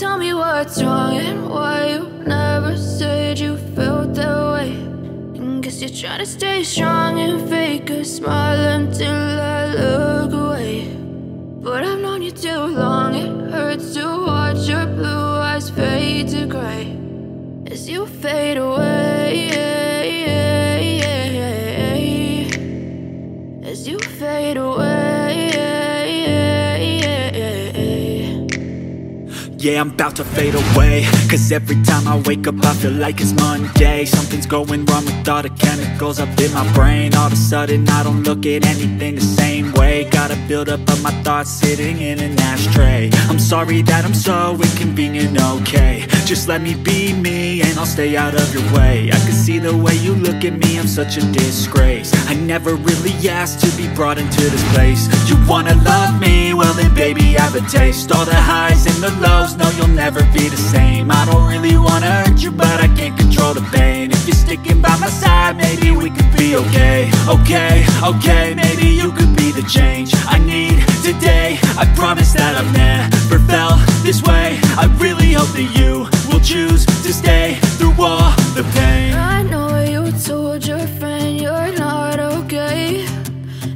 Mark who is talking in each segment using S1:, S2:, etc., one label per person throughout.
S1: Tell me what's wrong and why you never said you felt that way. And guess you're trying to stay strong and fake a smile until I look away. But I've known you too long, it hurts to watch your blue eyes fade to gray as you fade away, as you fade away.
S2: Yeah, I'm about to fade away, cause every time I wake up I feel like it's Monday. Something's going wrong with all the chemicals up in my brain. All of a sudden I don't look at anything the same way. Got a buildup of my thoughts sitting in an ashtray. I'm sorry that I'm so inconvenient, okay. Just let me be me and I'll stay out of your way. I can see the way you look at me, I'm such a disgrace. I never really asked to be brought into this place. You wanna love me? Well then baby I have a taste. All the highs and the lows, no, you'll never be the same. I don't really wanna hurt you, but I can't control the pain. If you're sticking by my side, maybe we could be okay. Okay, maybe you could be the change I need today. I promise that I've never felt this way. I really hope that you will choose to stay through all the pain.
S1: I know you told your friend you're not okay.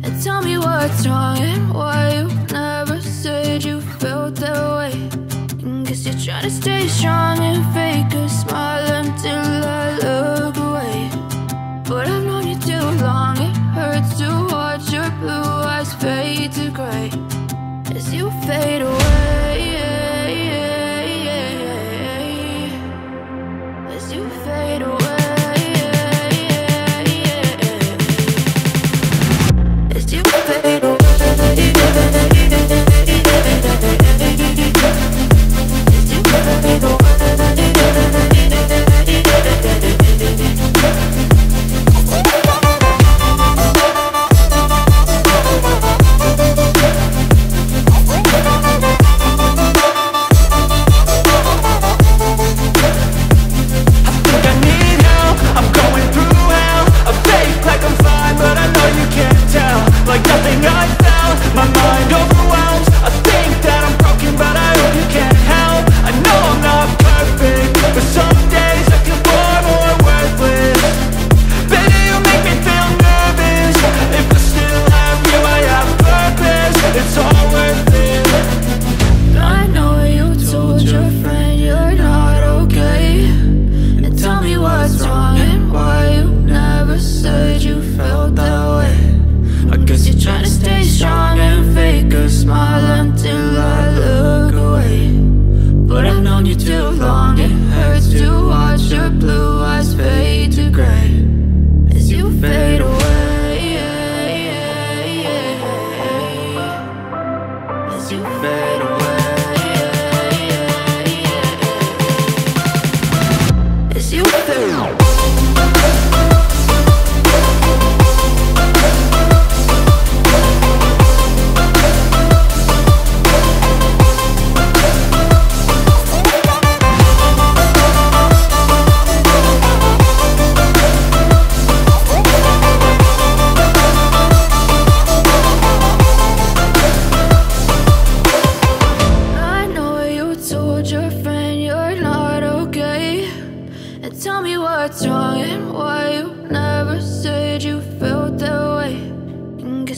S1: And tell me what's wrong and why you never said you felt that way. Guess you're trying to stay strong and fake a smile until I look away. But I've known you too long, it hurts to watch your blue eyes fade to gray as you fade away, as you fade away, as you fade away.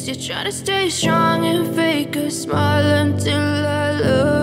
S1: You're trying to stay strong and fake a smile until I look